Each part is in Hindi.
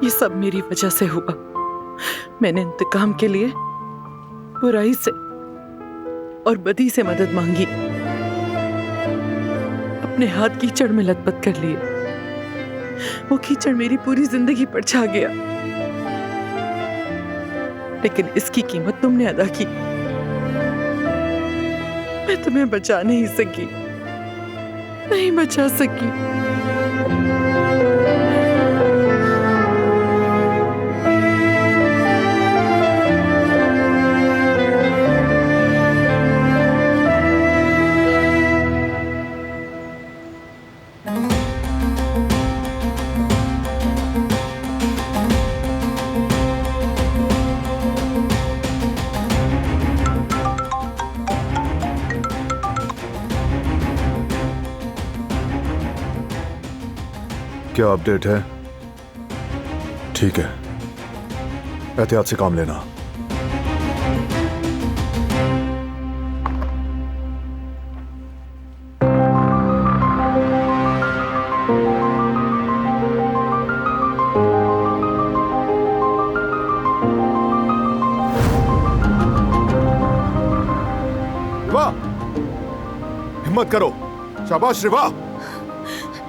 ये सब मेरी वजह से हुआ। मैंने इंतकाम के लिए बुराई से और बदी से मदद मांगी, अपने हाथ कीचड़ में लथपथ कर लिए। वो कीचड़ मेरी पूरी जिंदगी पर छा गया, लेकिन इसकी कीमत तुमने अदा की। मैं तुम्हें बचा नहीं सकी, नहीं बचा सकी। क्या अपडेट है? ठीक है, एहतियात से काम लेना। रिवा, हिम्मत करो। शाबाश रिवा।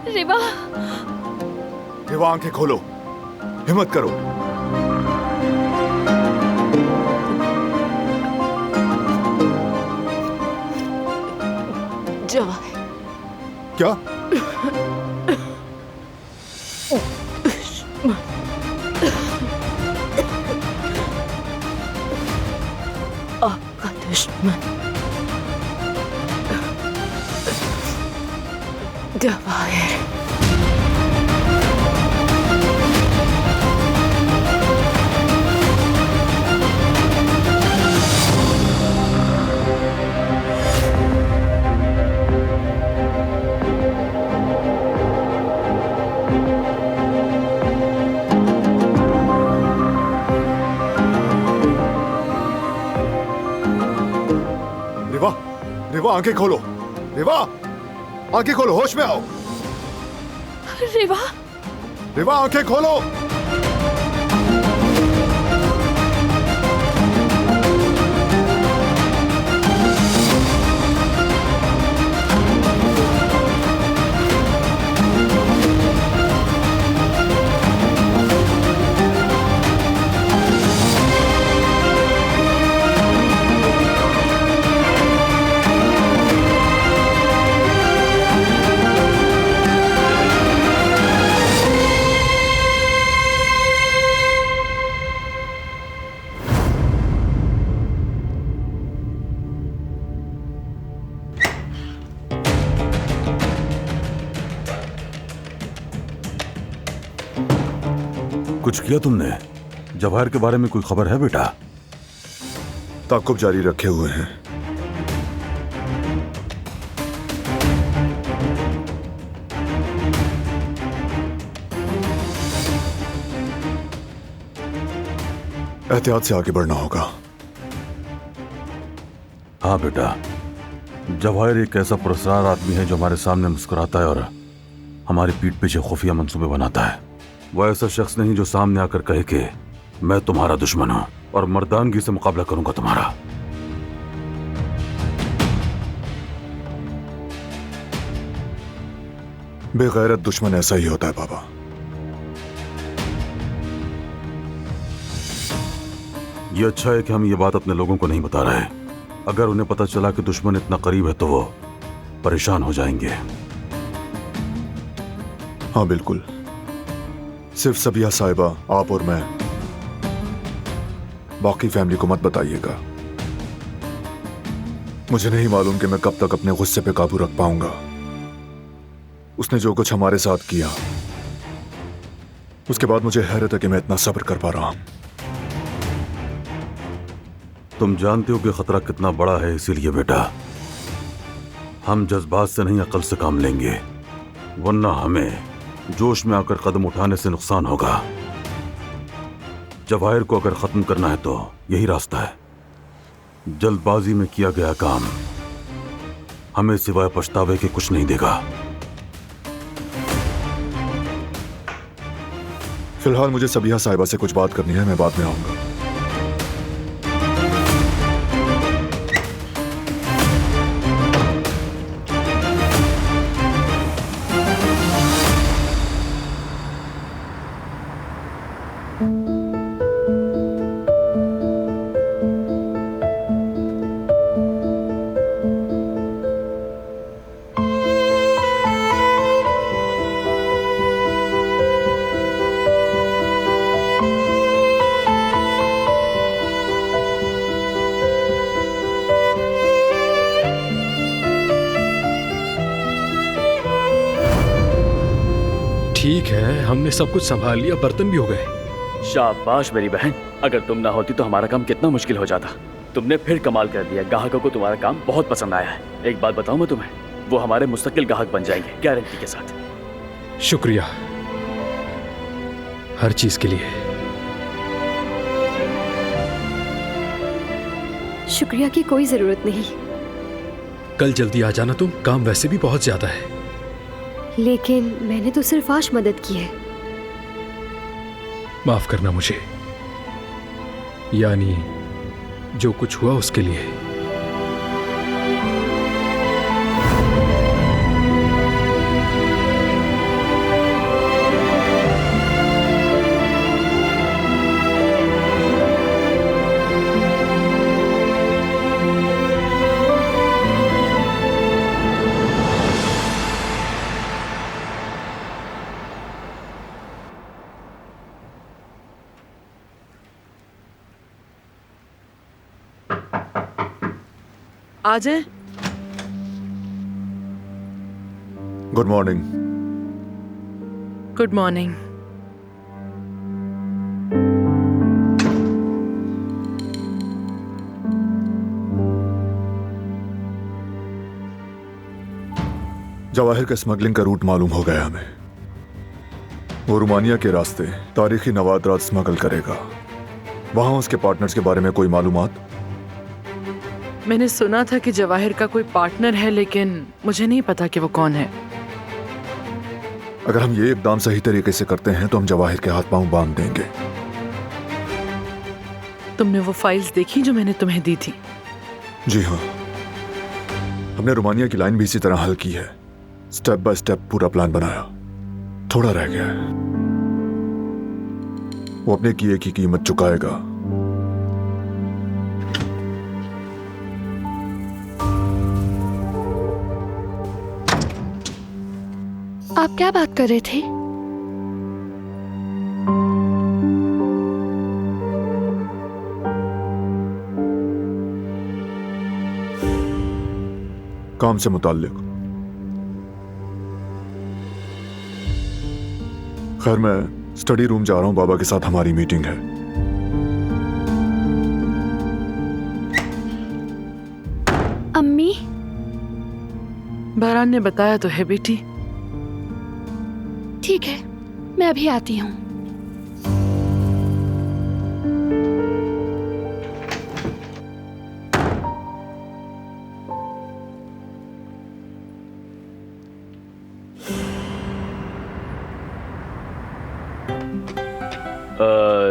रिवा, रिवा आंखें खोलो, हिम्मत करो। जवाहिर। क्या? आपका दुश्मन जवाहिर। रिवा, रिवा आंखें खोलो। रिवा, आंखें खोलो, होश में आओ। रिवा, रिवा आंखें खोलो। कुछ किया तुमने? जवाहिर के बारे में कोई खबर है बेटा? ताकुब जारी रखे हुए हैं। एहतियात से आगे बढ़ना होगा। हाँ बेटा, जवाहिर एक ऐसा पुरस्कार आदमी है जो हमारे सामने मुस्कुराता है और हमारी पीठ पीछे खुफिया मंसूबे बनाता है। वो ऐसा शख्स नहीं जो सामने आकर कहे कि मैं तुम्हारा दुश्मन हूं और मर्दानगी से मुकाबला करूंगा तुम्हारा। बेगैरत दुश्मन ऐसा ही होता है बाबा। ये अच्छा है कि हम ये बात अपने लोगों को नहीं बता रहे। अगर उन्हें पता चला कि दुश्मन इतना करीब है तो वो परेशान हो जाएंगे। हाँ बिल्कुल, सिर्फ सबिया साहिबा, आप और मैं, बाकी फैमिली को मत बताइएगा। मुझे नहीं मालूम कि मैं कब तक अपने गुस्से पे काबू रख पाऊंगा। उसने जो कुछ हमारे साथ किया, उसके बाद मुझे हैरत है कि मैं इतना सब्र कर पा रहा हूं। तुम जानते हो कि खतरा कितना बड़ा है, इसीलिए बेटा हम जज्बात से नहीं अकल से काम लेंगे, वरना हमें जोश में आकर कदम उठाने से नुकसान होगा। जवाहिर को अगर खत्म करना है तो यही रास्ता है। जल्दबाजी में किया गया काम हमें सिवाय पछतावे के कुछ नहीं देगा। फिलहाल मुझे सबिहा साहिबा से कुछ बात करनी है, मैं बाद में आऊंगा। ठीक है, हमने सब कुछ संभाल लिया, बर्तन भी हो गए। शाबाश मेरी बहन, अगर तुम ना होती तो हमारा काम कितना मुश्किल हो जाता। तुमने फिर कमाल कर दिया, ग्राहकों को तुम्हारा काम बहुत पसंद आया है। एक बात बताऊं मैं तुम्हें, वो हमारे मुस्तकिल ग्राहक बन जाएंगे गारंटी के साथ। शुक्रिया हर चीज के लिए। शुक्रिया की कोई जरूरत नहीं, कल जल्दी आ जाना तुम, काम वैसे भी बहुत ज्यादा है। लेकिन मैंने तो सिर्फ आज मदद की है। माफ करना मुझे, यानी जो कुछ हुआ उसके लिए। आ जाए। Good morning. Good morning. Jawahir के स्मगलिंग का रूट मालूम हो गया हमें। वो रोमानिया के रास्ते तारीखी नवादरात स्मगल करेगा। वहां उसके पार्टनर्स के बारे में कोई मालूमात? मैंने सुना था कि जवाहिर का कोई पार्टनर है, लेकिन मुझे नहीं पता कि वो कौन है। अगर हम ये इकदाम सही तरीके से करते हैं तो हम जवाहिर के हाथ पांव बांध देंगे। तुमने वो फाइल्स देखी जो मैंने तुम्हें दी थी? जी हाँ, हमने रोमानिया की लाइन भी इसी तरह हल की है। स्टेप बाय स्टेप पूरा प्लान बनाया। थोड़ा रह गया है। वो अपने किए की कीमत चुकाएगा। आप क्या बात कर रहे थे? काम से मुताल्लिक। खैर, मैं स्टडी रूम जा रहा हूं, बाबा के साथ हमारी मीटिंग है। अम्मी? बहरान ने बताया तो है बेटी। ठीक है, मैं अभी आती हूँ।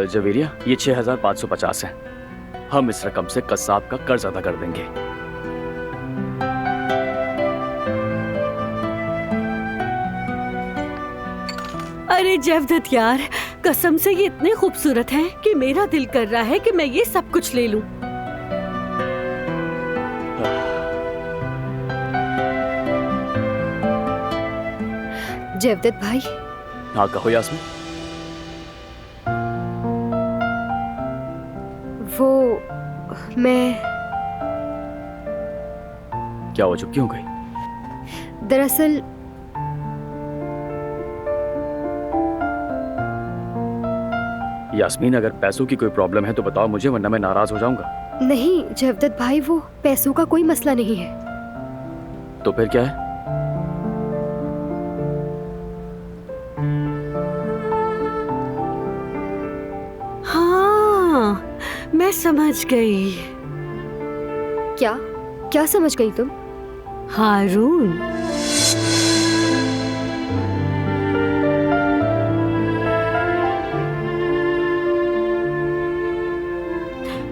जवेरिया, ये 6550 है। हम इस रकम से कसाब का कर्ज अदा कर देंगे। अरे जवदत यार, कसम से ये इतने खूबसूरत हैं कि मेरा दिल कर रहा है कि मैं ये सब कुछ ले लूं। जवदत भाई। हाँ कहो यास्मीन। वो मैं क्या हो, चुप क्यों गई? दरअसल यास्मीन, अगर पैसों की कोई प्रॉब्लम है तो बताओ मुझे, वरना मैं नाराज हो जाऊंगा। नहीं जवदत भाई, वो पैसों का कोई मसला नहीं है। तो फिर क्या है? हाँ, मैं समझ गई। क्या क्या समझ गई तुम? हारून,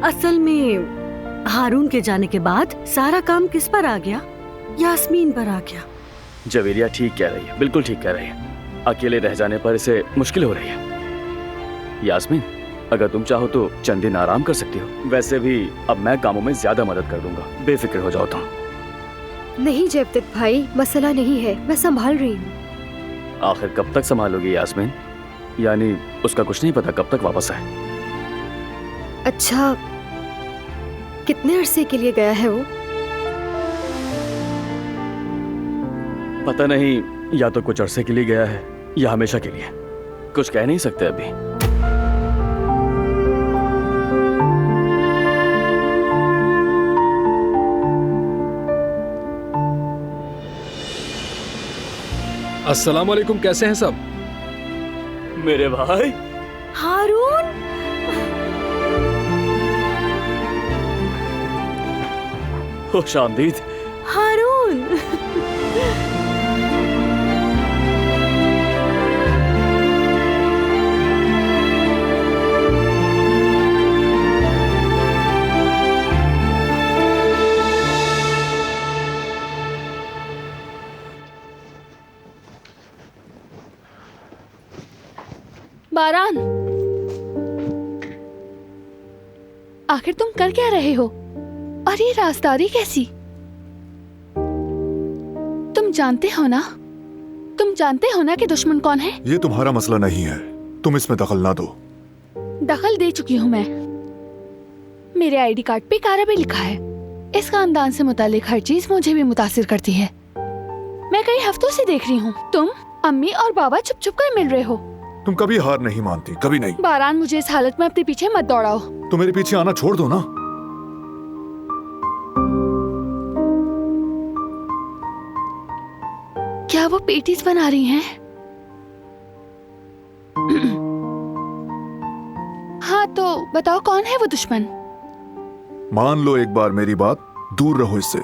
असल में हारून के जाने के बाद सारा काम किस पर आ गया? यास्मीन पर आ गया। जवेरिया ठीक कह रही है, बिल्कुल ठीक कह रही है। अकेले रह जाने पर इसे मुश्किल हो रही है। यास्मीन, अगर तुम चाहो तो चंद दिन आराम कर सकती हो। वैसे भी अब मैं कामों में ज्यादा मदद कर दूंगा, बेफिक्र हो जाओ तुम। नहीं जवदत भाई, मसला नहीं है, मैं संभाल रही हूँ। आखिर कब तक संभालोगी यास्मीन? यानी उसका कुछ नहीं पता कब तक वापस आए। अच्छा, कितने अरसे के लिए गया है वो? पता नहीं, या तो कुछ अरसे के लिए गया है या हमेशा के लिए। कुछ कह नहीं सकते अभी। अस्सलाम वालेकुम, कैसे हैं सब? मेरे भाई हारून, खुशामदीद। हारून, बारान, आखिर तुम कर क्या रहे हो? और ये राजदारी कैसी? तुम जानते हो ना कि दुश्मन कौन है? ये तुम्हारा मसला नहीं है, तुम इसमें दखल ना दो। दखल दे चुकी हूँ मैं। मेरे आईडी कार्ड पे कारा भी लिखा है। इस खानदान से मुतालिक हर चीज मुझे भी मुतासिर करती है। मैं कई हफ्तों से देख रही हूँ तुम, अम्मी और बाबा छुप छुप कर मिल रहे हो। तुम कभी हार नहीं मानती, कभी नहीं। बारान, मुझे इस हालत में अपने पीछे मत दौड़ाओ। तो मेरे पीछे आना छोड़ दो ना। क्या वो पेटीज बना रही हैं? हाँ तो बताओ, कौन है वो दुश्मन? मान लो एक बार मेरी बात, दूर रहो इससे।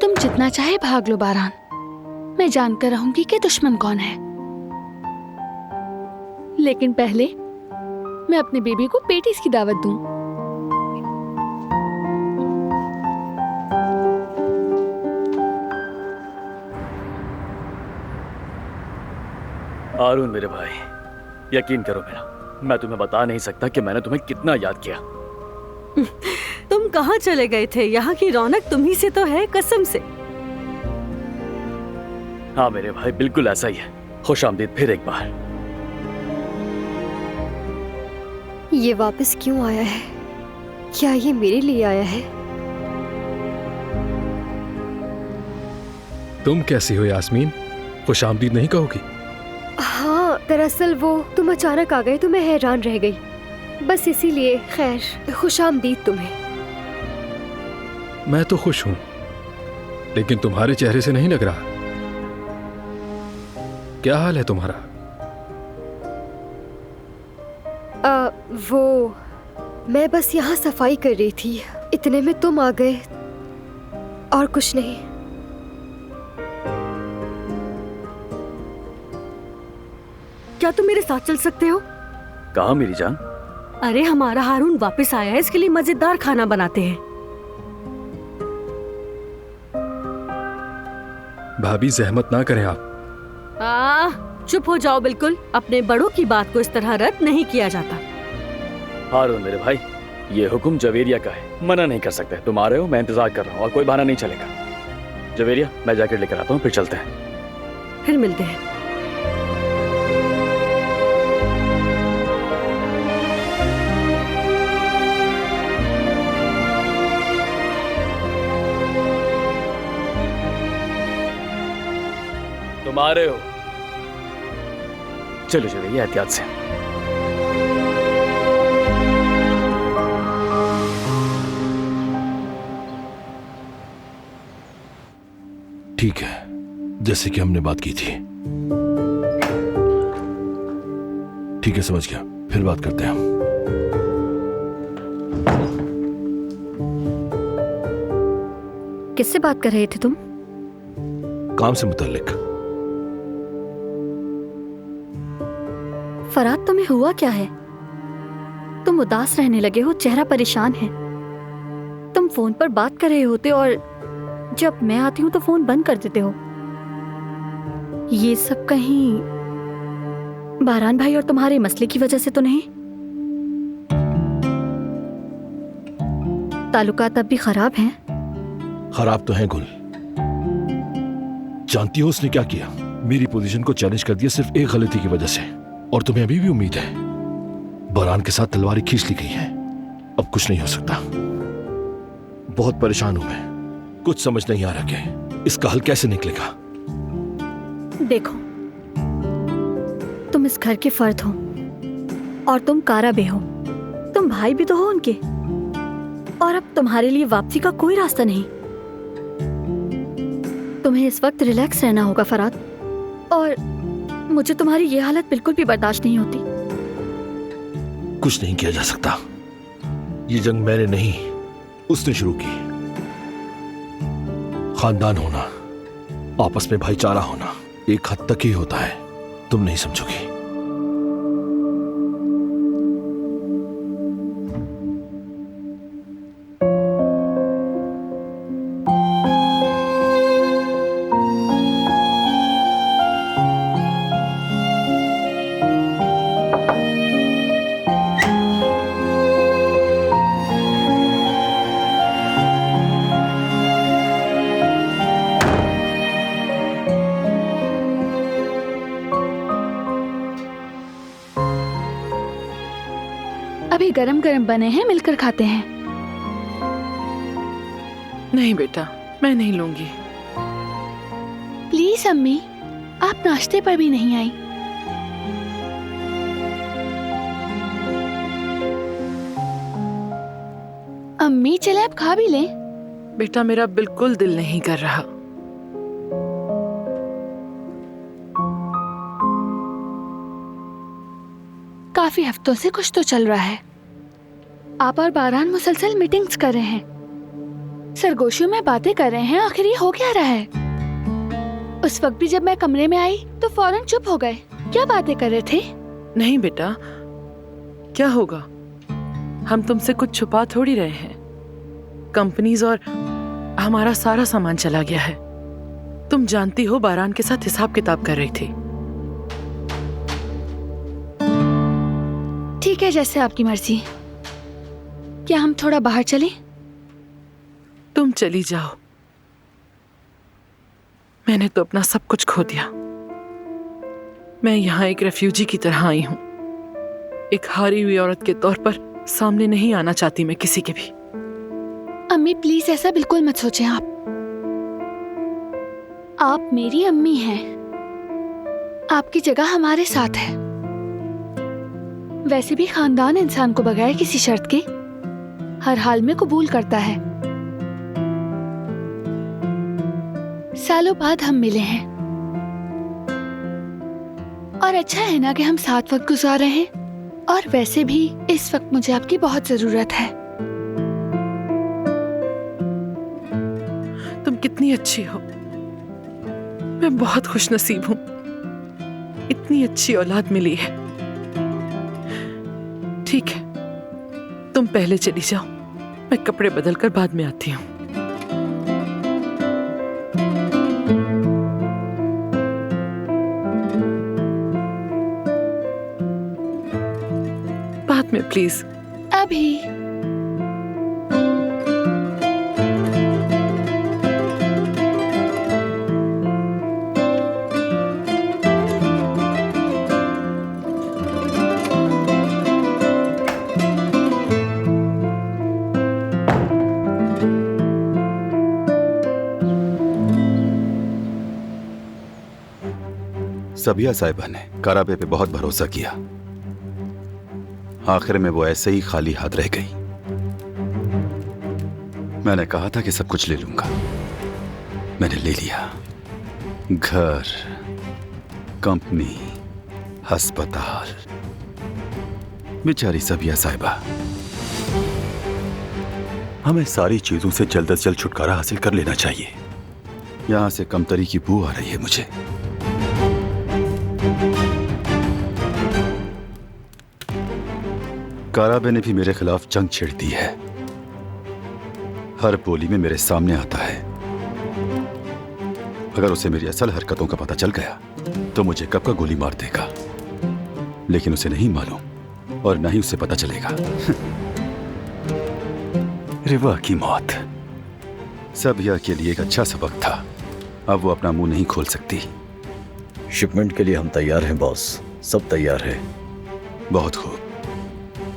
तुम जितना चाहे भाग लो बारान, मैं जानकर रहूंगी कि दुश्मन कौन है। लेकिन पहले मैं अपने बेबी को पेटीज की दावत दूं। हारून मेरे भाई, यकीन करो मेरा, मैं तुम्हें बता नहीं सकता कि मैंने तुम्हें कितना याद किया। तुम कहाँ चले गए थे? यहाँ की रौनक तुम्ही से तो है, कसम से। हाँ मेरे भाई, बिल्कुल ऐसा ही है। खुशामदीद फिर एक बार। ये वापस क्यों आया है? क्या ये मेरे लिए आया है? तुम कैसी हो यास्मीन? खुशामदीद नहीं कहोगी? हाँ, दरअसल वो तुम अचानक आ गए तो मैं हैरान रह गई, बस इसीलिए। खैर, खुशामदीद तुम्हें। मैं तो खुश हूं, लेकिन तुम्हारे चेहरे से नहीं लग रहा। क्या हाल है तुम्हारा? वो मैं बस यहाँ सफाई कर रही थी, इतने में तुम आ गए, और कुछ नहीं। क्या तुम मेरे साथ चल सकते हो? कहा मेरी जान? अरे हमारा हारून वापस आया है, इसके लिए मजेदार खाना बनाते हैं। भाभी जहमत ना करें आप। चुप हो जाओ बिल्कुल। अपने बड़ों की बात को इस तरह रद्द नहीं किया जाता। हारून मेरे भाई, ये हुक्म जवेरिया का है, मना नहीं कर सकते। तुम आ रहे हो, मैं इंतजार कर रहा हूँ और कोई बहाना नहीं चलेगा। जवेरिया, मैं जैकेट लेकर आता हूँ, फिर चलते हैं। फिर मिलते हैं। तुम आ रहे हो? चलो जवेरिया, एहतियात से। ठीक है, जैसे कि हमने बात की थी। ठीक है, समझ गया, फिर बात करते हैं हम। किससे बात कर रहे थे तुम? काम से मुतल्लिक। फराद, तुम्हें हुआ क्या है? तुम उदास रहने लगे हो, चेहरा परेशान है। तुम फोन पर बात कर रहे होते और जब मैं आती हूँ तो फोन बंद कर देते हो। ये सब कहीं बारान भाई और तुम्हारे मसले की वजह से तो नहीं? ताल्लुकात अब भी खराब हैं? खराब तो है गुल। जानती हो उसने क्या किया? मेरी पोजीशन को चैलेंज कर दिया सिर्फ एक गलती की वजह से। और तुम्हें अभी भी उम्मीद है? बारान के साथ तलवारी खींच ली गई है, अब कुछ नहीं हो सकता। बहुत परेशान हूं मैं, कुछ समझ नहीं आ रहा कि इसका हल कैसे निकलेगा। देखो, तुम इस घर के फर्द हो और तुम कारा बे हो। तुम भाई भी तो हो उनके, और अब तुम्हारे लिए वापसी का कोई रास्ता नहीं। तुम्हें इस वक्त रिलैक्स रहना होगा फराद, और मुझे तुम्हारी ये हालत बिल्कुल भी बर्दाश्त नहीं होती। कुछ नहीं किया जा सकता। ये जंग मैंने नहीं, उसने शुरू की। खानदान होना, आपस में भाईचारा होना एक हद तक ही होता है, तुम नहीं समझोगी। अभी गरम गरम बने हैं, मिलकर खाते हैं। नहीं बेटा, मैं नहीं लूंगी। प्लीज अम्मी, आप नाश्ते पर भी नहीं आई। अम्मी चले आप खा भी लें। बेटा, मेरा बिल्कुल दिल नहीं कर रहा। काफी हफ्तों से कुछ तो चल रहा है। आप और बारान मुसलसल मीटिंग्स कर रहे हैं, सरगोशियों में बातें कर रहे हैं। आखिर ये हो क्या रहा है? उस वक्त भी जब मैं कमरे में आई तो फौरन चुप हो गए। क्या बातें कर रहे थे? नहीं बेटा, क्या होगा? हम तुमसे कुछ छुपा थोड़ी रहे हैं। कंपनीज और हमारा सारा सामान चला गया है। तुम जानती हो बारान के साथ हिसाब किताब कर रही थी। ठीक है, जैसे आपकी मर्जी। क्या हम थोड़ा बाहर चलें? तुम चली जाओ। मैंने तो अपना सब कुछ खो दिया। मैं यहाँ एक रेफ्यूजी की तरह आई हूँ। एक हारी हुई औरत के तौर पर सामने नहीं आना चाहती मैं किसी के भी। अम्मी प्लीज ऐसा बिल्कुल मत सोचें। आप मेरी अम्मी हैं। आपकी जगह हमारे साथ है। वैसे भी खानदान इंसान को बगैर किसी शर्त के हर हाल में कबूल करता है। सालों बाद हम मिले हैं और अच्छा है ना कि हम साथ वक्त गुजार रहे हैं। और वैसे भी इस वक्त मुझे आपकी बहुत जरूरत है। तुम कितनी अच्छी हो। मैं बहुत खुशनसीब हूँ, इतनी अच्छी औलाद मिली है। ठीक है, तुम पहले चली जाओ, मैं कपड़े बदलकर बाद में आती हूँ। बाद में प्लीज। अभी सबिया साहिबा ने काराबे पे बहुत भरोसा किया। आखिर में वो ऐसे ही खाली हाथ रह गई। मैंने कहा था कि सब कुछ ले लूंगा, मैंने ले लिया। घर, कंपनी, अस्पताल। बेचारी सबिया साहिबा। हमें सारी चीजों से जल्द से जल्द छुटकारा हासिल कर लेना चाहिए। यहां से कमतरी की बू आ रही है मुझे। काराबे ने भी मेरे खिलाफ जंग छेड़ दी है। हर बोली में मेरे सामने आता है। अगर उसे मेरी असल हरकतों का पता चल गया तो मुझे कब का गोली मार देगा, लेकिन उसे नहीं मालूम और न ही उसे पता चलेगा। रिवा की मौत सब यह के लिए एक अच्छा सबक था। अब वो अपना मुंह नहीं खोल सकती। शिपमेंट के लिए हम तैयार हैं बॉस, सब तैयार है। बहुत खूब,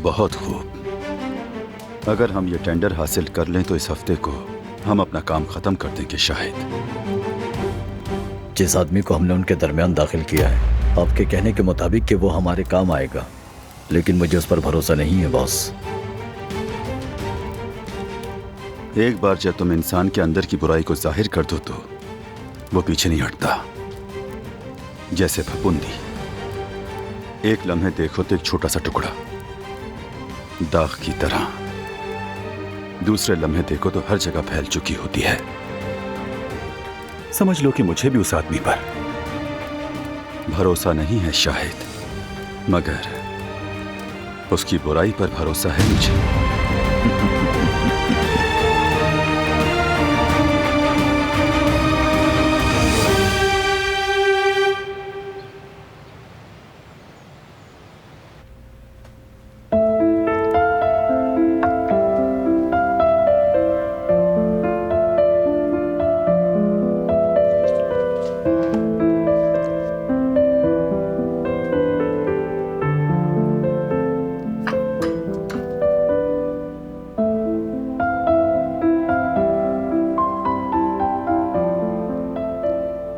बहुत खूब। अगर हम ये टेंडर हासिल कर लें तो इस हफ्ते को हम अपना काम खत्म कर देंगे। शायद जिस आदमी को हमने उनके दरमियान दाखिल किया है, आपके कहने के मुताबिक कि वो हमारे काम आएगा, लेकिन मुझे उस पर भरोसा नहीं है बॉस। एक बार जब तुम इंसान के अंदर की बुराई को जाहिर कर दो तो वो पीछे नहीं हटता। जैसे फफूंदी, एक लम्हे देखो तो एक छोटा सा टुकड़ा दाग की तरह, दूसरे लम्हे देखो तो हर जगह फैल चुकी होती है। समझ लो कि मुझे भी उस आदमी पर भरोसा नहीं है शायद, मगर उसकी बुराई पर भरोसा है मुझे।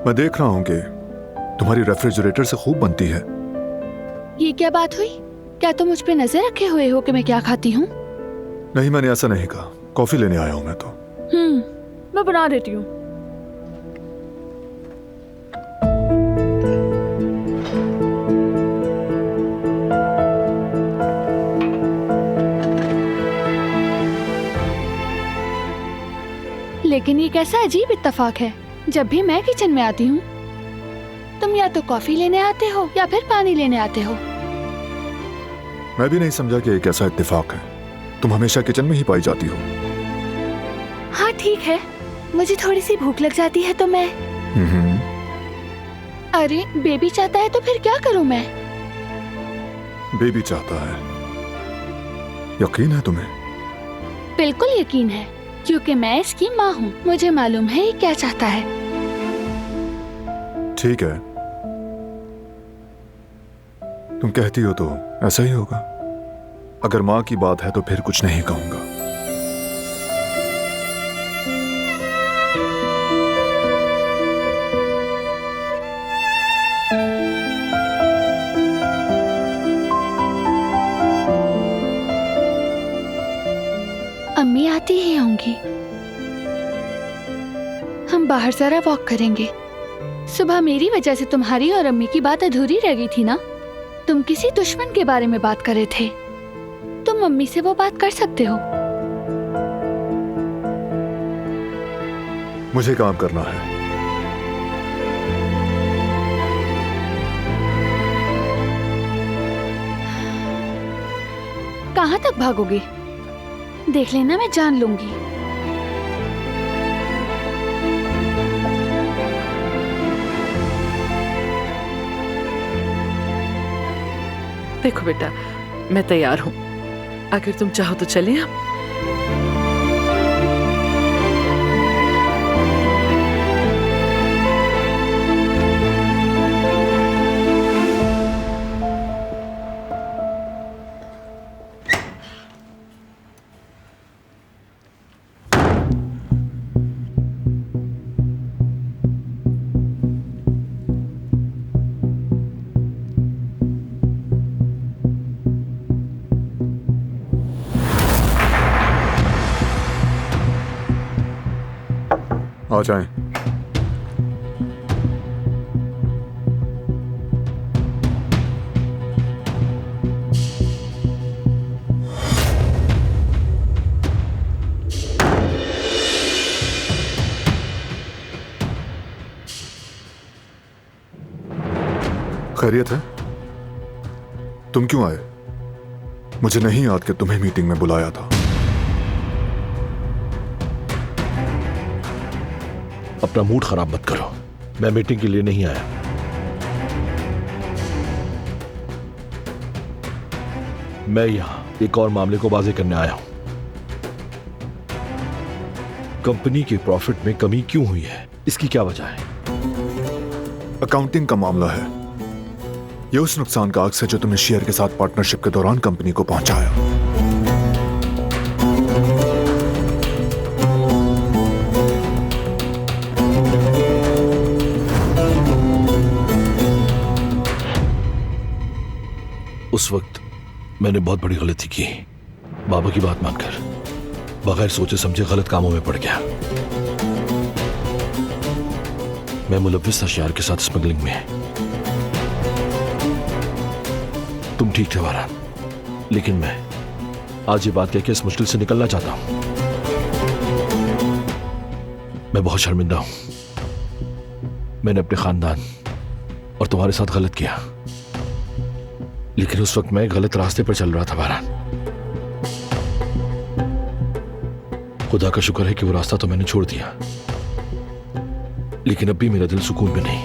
मैं देख रहा हूं कि तुम्हारी रेफ्रिजरेटर से खूब बनती है। ये क्या बात हुई? क्या तुम मुझ पे नजर रखे हुए हो कि मैं क्या खाती हूँ? नहीं, मैंने ऐसा नहीं कहा। कॉफी लेने आया हूं मैं तो। मैं बना देती हूँ। लेकिन ये कैसा अजीब इत्तेफाक है, जब भी मैं किचन में आती हूँ तुम या तो कॉफी लेने आते हो या फिर पानी लेने आते हो। मैं भी नहीं समझा कि एक ऐसा इत्तेफाक है। तुम हमेशा किचन में ही पाई जाती हो। हाँ ठीक है, मुझे थोड़ी सी भूख लग जाती है तो मैं अरे बेबी चाहता है तो फिर क्या करूँ मैं? बेबी चाहता है? यकीन है तुम्हें? बिल्कुल यकीन है, क्योंकि मैं इसकी माँ हूँ। मुझे मालूम है ये क्या चाहता है। ठीक है, तुम कहती हो तो ऐसा ही होगा। अगर माँ की बात है तो फिर कुछ नहीं कहूंगा। अम्मी आती ही होंगी। हम बाहर जरा वॉक करेंगे। सुबह मेरी वजह से तुम्हारी और अम्मी की बात अधूरी रह गई थी ना? तुम किसी दुश्मन के बारे में बात कर रहे थे। तुम मम्मी से वो बात कर सकते हो। मुझे काम करना है। कहाँ तक भागोगे? देख लेना, मैं जान लूंगी। देखो बेटा, मैं तैयार हूँ। अगर तुम चाहो तो चलें हम। आ जाएं। खैरियत है? तुम क्यों आए? मुझे नहीं याद कि तुम्हें मीटिंग में बुलाया था। अपना मूड खराब मत करो, मैं मीटिंग के लिए नहीं आया। मैं यहां एक और मामले को वाजे करने आया हूं। कंपनी के प्रॉफिट में कमी क्यों हुई है, इसकी क्या वजह है? अकाउंटिंग का मामला है। यह उस नुकसान का अक्स है जो तुमने शेयर के साथ पार्टनरशिप के दौरान कंपनी को पहुंचाया। उस वक्त मैंने बहुत बड़ी गलती की। बाबा की बात मानकर बगैर सोचे समझे गलत कामों में पड़ गया। मैं मुलव्विस था शेयर के साथ स्मगलिंग में। तुम ठीक थे वारान, लेकिन मैं आज ये बात कह के इस मुश्किल से निकलना चाहता हूं। मैं बहुत शर्मिंदा हूं। मैंने अपने खानदान और तुम्हारे साथ गलत किया, लेकिन उस वक्त मैं गलत रास्ते पर चल रहा था वारान। खुदा का शुक्र है कि वो रास्ता तो मैंने छोड़ दिया, लेकिन अब भी मेरा दिल सुकून में नहीं।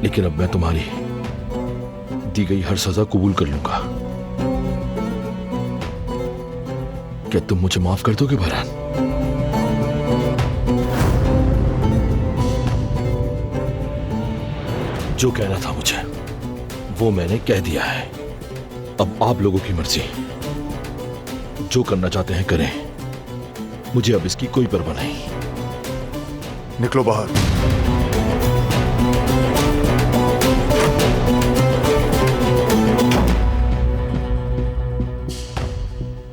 लेकिन अब मैं तुम्हारी दी गई हर सजा कबूल कर लूंगा। क्या तुम मुझे माफ कर दोगे वारान? जो कहना था मुझे वो मैंने कह दिया है। अब आप लोगों की मर्जी, जो करना चाहते हैं करें। मुझे अब इसकी कोई परवाह नहीं। निकलो बाहर।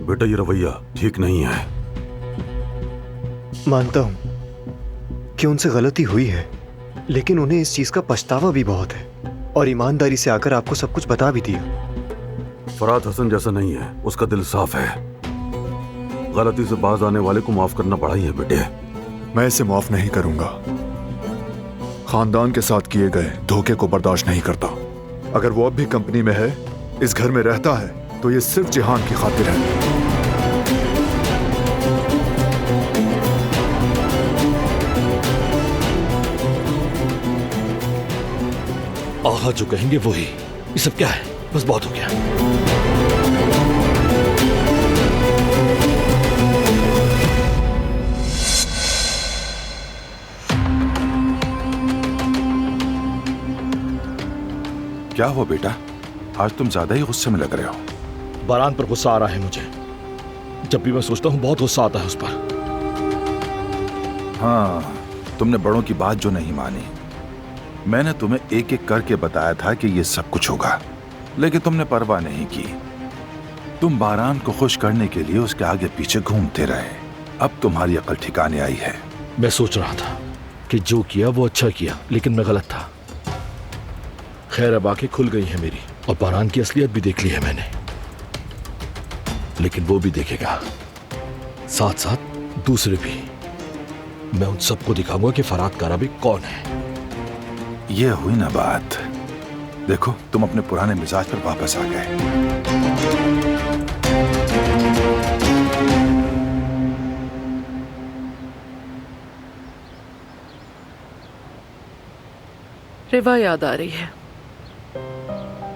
बेटा ये रवैया ठीक नहीं है। मानता हूं कि उनसे गलती हुई है, लेकिन उन्हें इस चीज का पछतावा भी बहुत है और ईमानदारी से आकर आपको सब कुछ बता भी दिया। फरात हसन जैसा नहीं है, उसका दिल साफ है। गलती से बाज आने वाले को माफ करना पड़ा ही है बेटे। मैं इसे माफ नहीं करूंगा। खानदान के साथ किए गए धोखे को बर्दाश्त नहीं करता। अगर वो अब भी कंपनी में है, इस घर में रहता है, तो ये सिर्फ जिहान की खातिर है। आहा जो कहेंगे वही। ये सब क्या है? बस बहुत हो गया। क्या हुआ बेटा? आज तुम ज्यादा ही गुस्से में लग रहे हो। बारान पर गुस्सा आ रहा है मुझे। जब भी मैं सोचता हूं बहुत गुस्सा आता है उस पर। हाँ, तुमने बड़ों की बात जो नहीं मानी। मैंने तुम्हें एक एक करके बताया था कि ये सब कुछ होगा, लेकिन तुमने परवाह नहीं की। तुम बारान को खुश करने के लिए उसके आगे पीछे घूमते रहे। अब तुम्हारी अकल ठिकाने आई है। मैं सोच रहा था कि जो किया वो अच्छा किया, लेकिन मैं गलत था। खैर अब आंखें खुल गई है मेरी, और बारान की असलियत भी देख ली है मैंने। लेकिन वो भी देखेगा, साथ साथ दूसरे भी। मैं उन सबको दिखाऊंगा कि फरात काराबी कौन है। ये हुई ना बात। देखो तुम अपने पुराने मिजाज पर वापस आ गए। रिवा याद आ रही है।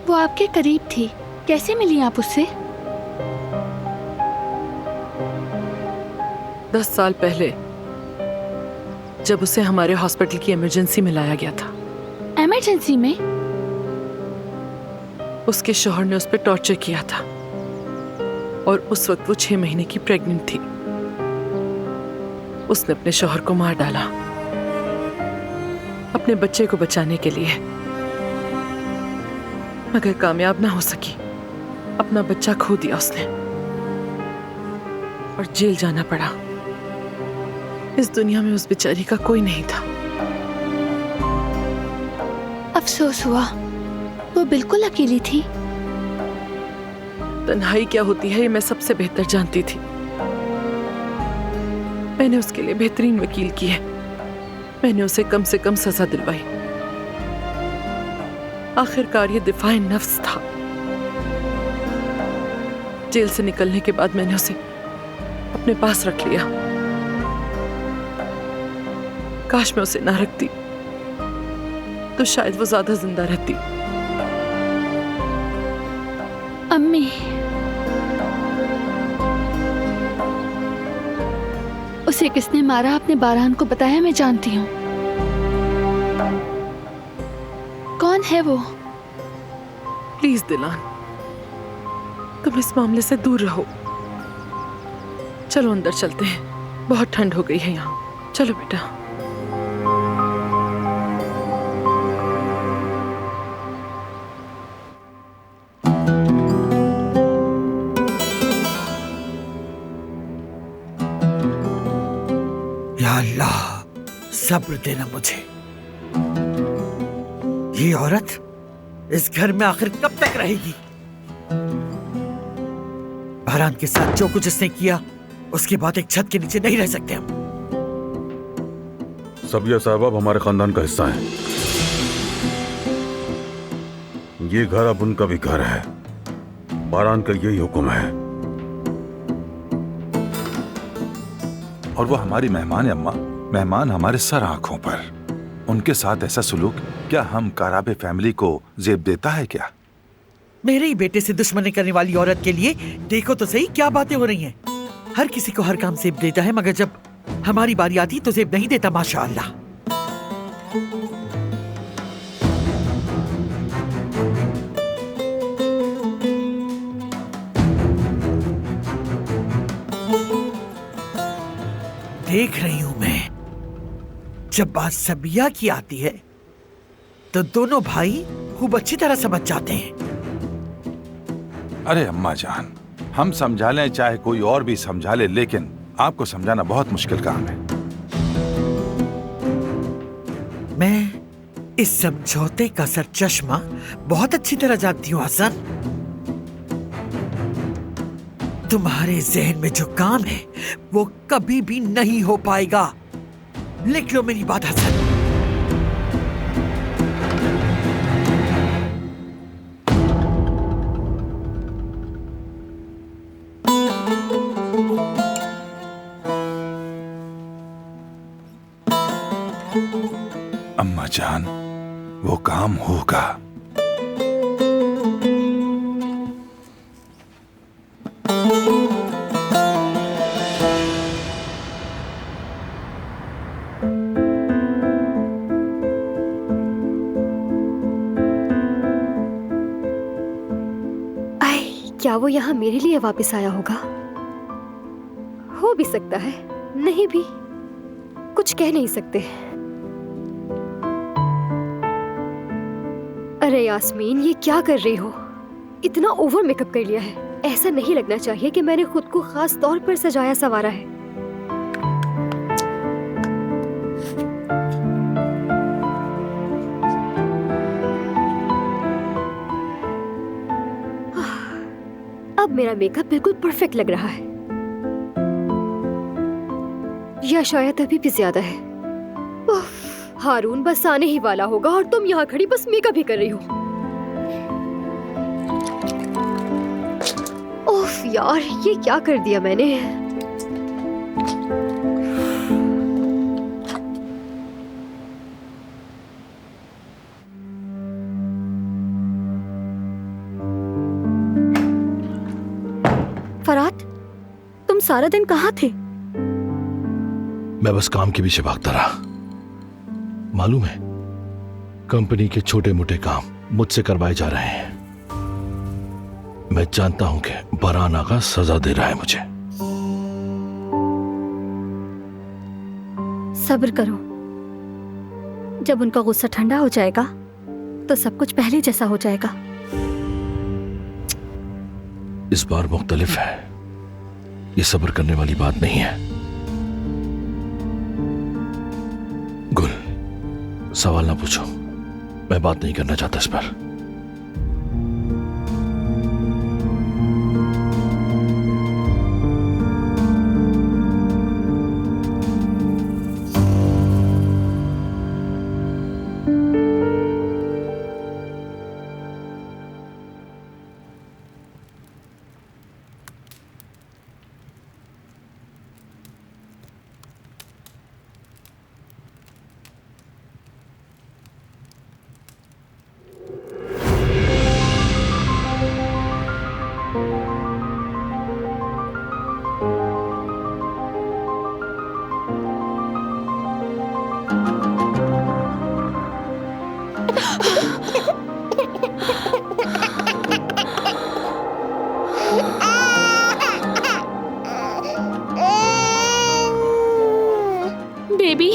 वो आपके करीब थी, कैसे मिली आप उससे? 10 साल पहले जब उसे हमारे हॉस्पिटल की इमरजेंसी में लाया गया था। इमरजेंसी में? उसके शौहर ने उस पर टॉर्चर किया था और उस वक्त वो 6 महीने की प्रेग्नेंट थी। उसने अपने शौहर को मार डाला अपने बच्चे को बचाने के लिए, मगर कामयाब ना हो सकी। अपना बच्चा खो दिया उसने और जेल जाना पड़ा। इस दुनिया में उस बेचारी का कोई नहीं था। अफसोस हुआ, वो बिल्कुल अकेली थी। तन्हाई क्या होती है ये मैं सबसे बेहतर जानती थी। मैंने उसके लिए बेहतरीन वकील की है। मैंने उसे कम से कम सजा दिलवाई। आखिरकार ये दिफाए नफ्स था। जेल से निकलने के बाद मैंने उसे अपने पास रख लिया। काश मैं उसे ना रखती तो शायद वो ज्यादा जिंदा रहती। अम्मी, उसे किसने मारा आपने बारहान को बताया? मैं जानती हूँ। कौन है वो? प्लीज दिलान, तुम इस मामले से दूर रहो। चलो अंदर चलते हैं, बहुत ठंड हो गई है यहाँ। चलो बेटा। या अल्लाह, सब्र देना मुझे। ये औरत इस घर में आखिर कब तक रहेगी? बहरान के साथ जो कुछ उसने किया, उसके बाद एक छत के नीचे नहीं रह सकते हम। सबिया साहब अब हमारे खानदान का हिस्सा है। ये घर अब उनका भी घर है। बहरान का यही हुक्म है। और वो हमारी मेहमान है अम्मा, मेहमान हमारे सर आंखों पर। उनके साथ ऐसा सुलूक क्या हम काराबे फैमिली को जेब देता है क्या? मेरे ही बेटे से दुश्मनी करने वाली औरत के लिए देखो तो सही क्या बातें हो रही हैं। हर किसी को हर काम जेब देता है, मगर जब हमारी बारी आती तो जेब नहीं देता। माशाअल्लाह। देख रही हूं मैं, जब बात सबिया की आती है तो दोनों भाई खूब अच्छी तरह समझ जाते हैं। अरे अम्मा जान, हम समझा लें चाहे कोई और भी समझा ले, लेकिन आपको समझाना बहुत मुश्किल काम है। मैं इस समझौते का सरचश्मा बहुत अच्छी तरह जानती हूँ हसन। तुम्हारे जहन में जो काम है वो कभी भी नहीं हो पाएगा। लिख लो मेरी बात हसन। अम्मा जान, वो काम होगा। क्या वो यहाँ मेरे लिए वापस आया होगा? हो भी सकता है, नहीं भी, कुछ कह नहीं सकते। अरे यास्मीन, ये क्या कर रही हो? इतना ओवर मेकअप कर लिया है। ऐसा नहीं लगना चाहिए कि मैंने खुद को खास तौर पर सजाया संवारा है। अब मेरा मेकअप बिल्कुल परफेक्ट लग रहा है, या शायद अभी भी ज्यादा है। हारून बस आने ही वाला होगा और तुम यहाँ खड़ी बस मेकअप ही कर रही हो। ओफ यार, ये क्या कर दिया मैंने? फरात, तुम सारा दिन कहाँ थे? मैं बस काम के पीछे भागता रहा। मालूम है, कंपनी के छोटे मोटे काम मुझसे करवाए जा रहे हैं। मैं जानता हूं कि बहरान आगा सजा दे रहा है मुझे। सब्र करो, जब उनका गुस्सा ठंडा हो जाएगा तो सब कुछ पहले जैसा हो जाएगा। इस बार मुख्तलिफ है, ये सब्र करने वाली बात नहीं है। गुल, सवाल ना पूछो, मैं बात नहीं करना चाहता इस पर। बेबी,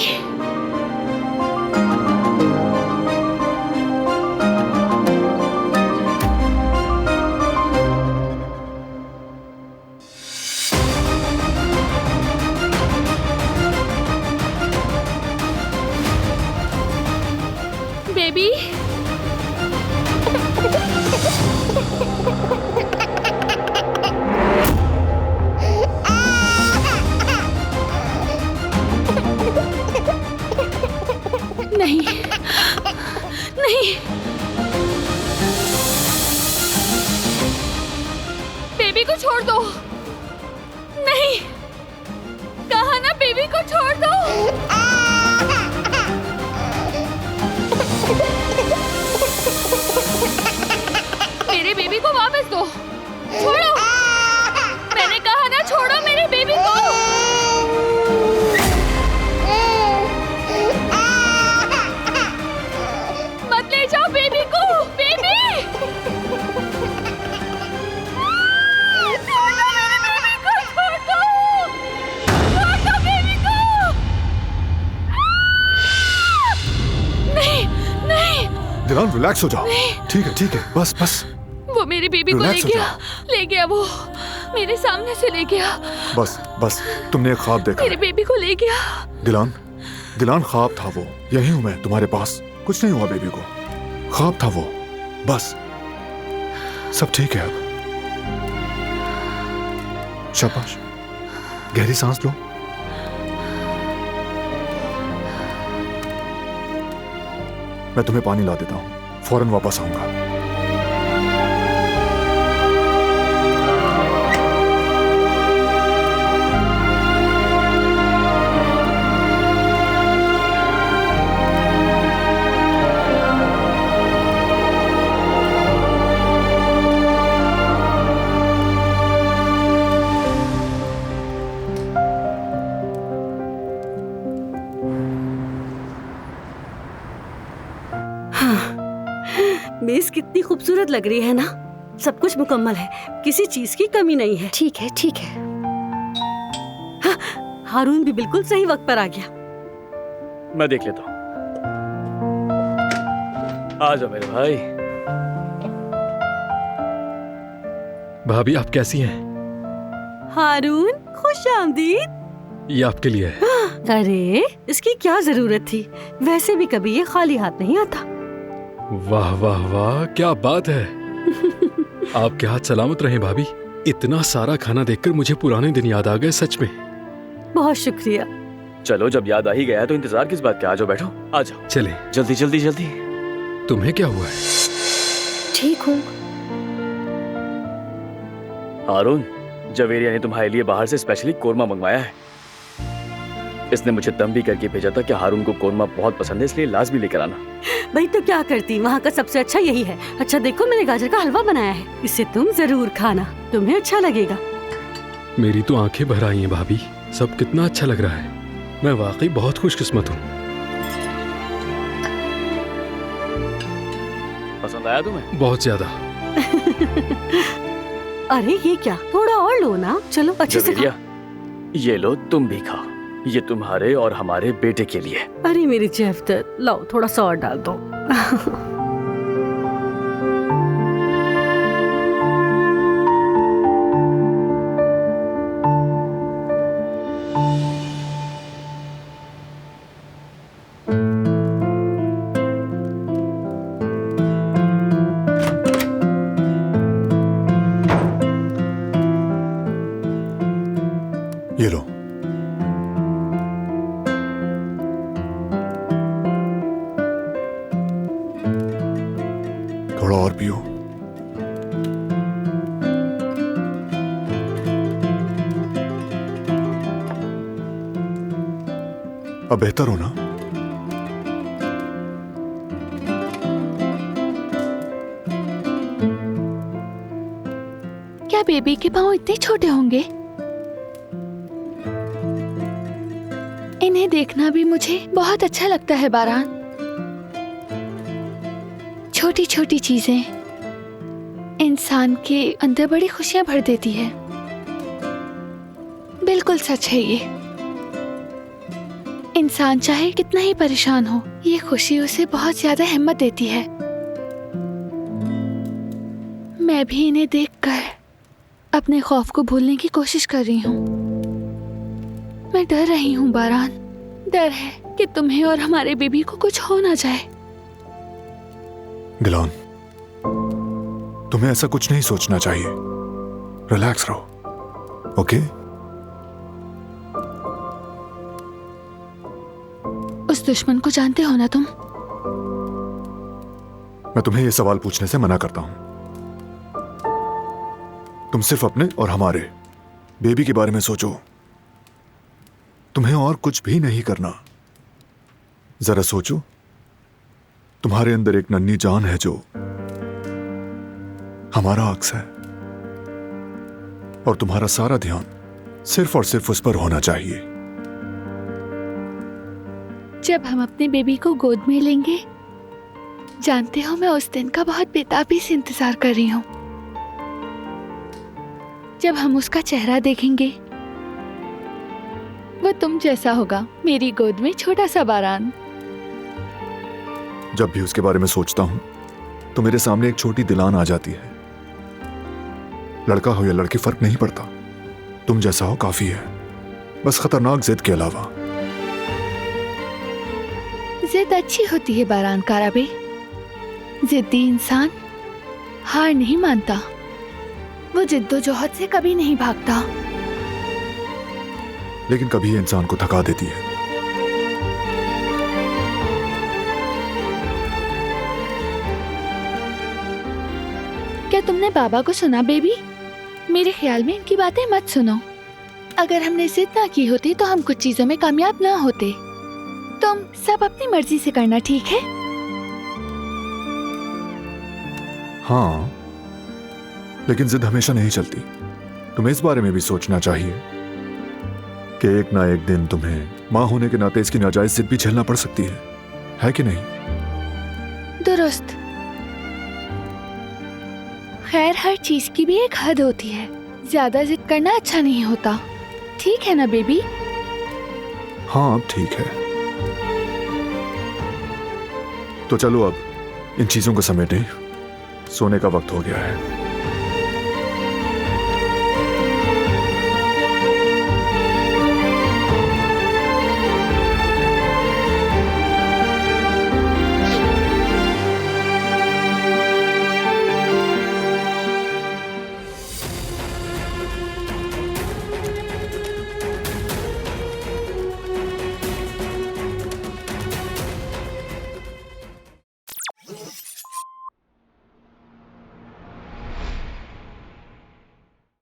बेबी, नहीं, नहीं, बेबी को छोड़ दो। नहीं, कहा ना बेबी को छोड़ दो। मेरे बेबी को वापस दो। छोड़ो, मैंने कहा ना छोड़ो मेरे बेबी को। मत ले जाओ बेबी को। बेबी, छोड़ दो मेरे बेबी को। छोड़ दो, छोड़ दो बेबी को। नहीं, नहीं, दिलान रिलैक्स हो जाओ। ठीक है, बस बस। वो मेरे बेबी को ले रिलैक्स हो गया, ले गया। वो मेरे सामने से ले गया। बस बस, तुमने एक ख्वाब देखा। मेरे बेबी को ले गया। दिलान ख्वाब था वो। यही हूं मैं तुम्हारे पास। कुछ नहीं हुआ बेबी को, ख्वाब था वो। बस सब ठीक है अब। शाबाश, गहरी सांस लो। मैं तुम्हें पानी ला देता हूं, फौरन वापस आऊंगा। मेज कितनी खूबसूरत लग रही है ना। सब कुछ मुकम्मल है, किसी चीज की कमी नहीं है। ठीक है, ठीक है। हाँ, हारून भी बिल्कुल सही वक्त पर आ गया। मैं देख लेता हूँ। आ जाओ मेरे भाई। भाभी आप कैसी हैं? हारून, खुश आमदीद। ये आपके लिए है। अरे इसकी क्या जरूरत थी, वैसे भी कभी ये खाली हाथ नहीं आता। वाह वाह वाह, क्या बात है। आपके हाथ सलामत रहे भाभी। इतना सारा खाना देखकर मुझे पुराने दिन याद आ गए सच में। बहुत शुक्रिया। चलो जब याद आ ही गया है तो इंतजार किस बात का, आ जाओ बैठो, आ जाओ। चले जल्दी जल्दी जल्दी। तुम्हें क्या हुआ है? ठीक हूँ। हारून, जवेरिया ने तुम्हारे लिए बाहर से स्पेशली कोरमा मंगवाया है। इसने मुझे दम भी करके भेजा था कि हारून को कोरमा बहुत पसंद है, इसलिए लाजमी लेकर आना। भाई तो क्या करती, वहाँ का सबसे अच्छा यही है। अच्छा देखो, मैंने गाजर का हलवा बनाया है, इसे तुम जरूर खाना, तुम्हें अच्छा लगेगा। मेरी तो आंखें भर आई हैं भाभी, सब कितना अच्छा लग रहा है। मैं वाकई बहुत खुशकिस्मत हूँ। पसंद आया तुम्हें? बहुत ज्यादा। अरे ये क्या, थोड़ा और लो ना। चलो अच्छे से जवेरिया, ये लो तुम भी खाओ, ये तुम्हारे और हमारे बेटे के लिए। अरे मेरी जेफदत, लाओ थोड़ा सा और डाल दो। ये लो। थोड़ा और पियो। अब बेहतर हो ना? क्या बेबी के पाँव इतने छोटे होंगे? इन्हें देखना भी मुझे बहुत अच्छा लगता है बारान। छोटी छोटी चीजें इंसान के अंदर बड़ी खुशियां भर देती है। बिल्कुल सच है ये। इंसान चाहे कितना ही परेशान हो, ये खुशी उसे बहुत ज्यादा हिम्मत देती है। मैं भी इन्हें देखकर अपने खौफ को भूलने की कोशिश कर रही हूँ। मैं डर रही हूँ बारान, डर है कि तुम्हें और हमारे बेबी को कुछ हो ना जाए। गिलान, तुम्हें ऐसा कुछ नहीं सोचना चाहिए। रिलैक्स रहो, ओके? उस दुश्मन को जानते हो ना तुम? मैं तुम्हें यह सवाल पूछने से मना करता हूं। तुम सिर्फ अपने और हमारे बेबी के बारे में सोचो। तुम्हें और कुछ भी नहीं करना। जरा सोचो, तुम्हारे अंदर एक नन्ही जान है जो हमारा अक्स है, और तुम्हारा सारा ध्यान सिर्फ और सिर्फ उस पर होना चाहिए। जब हम अपने बेबी को गोद में लेंगे, जानते हो मैं उस दिन का बहुत बेताबी से इंतजार कर रही हूँ। जब हम उसका चेहरा देखेंगे, वो तुम जैसा होगा, मेरी गोद में छोटा सा बारान। जब भी उसके बारे में सोचता हूं तो मेरे सामने एक छोटी दिलान आ जाती है। लड़का हो या लड़की फर्क नहीं पड़ता, तुम जैसा हो काफी है, बस खतरनाक जिद के अलावा। जिद अच्छी होती है बारान काराबे। जिद्दी इंसान हार नहीं मानता, वो जिद्दोजहद से कभी नहीं भागता। लेकिन कभी ये इंसान को थका देती है। क्या तुमने बाबा को सुना बेबी? मेरे ख्याल में इनकी बातें मत सुनो। अगर हमने जिद ना की होती तो हम कुछ चीजों में कामयाब ना होते। तुम सब अपनी मर्जी से करना, ठीक है? हाँ, लेकिन जिद हमेशा नहीं चलती। तुम्हें इस बारे में भी सोचना चाहिए कि एक ना एक दिन तुम्हें माँ होने के नाते इसकी नाजायज जिद भी झेलना पड़ सकती है कि नहीं? दुरुस्त। खैर, हर चीज की भी एक हद होती है। ज्यादा जिद करना अच्छा नहीं होता, ठीक है ना बेबी? हाँ, अब ठीक है। तो चलो अब इन चीजों को समेटें, सोने का वक्त हो गया है।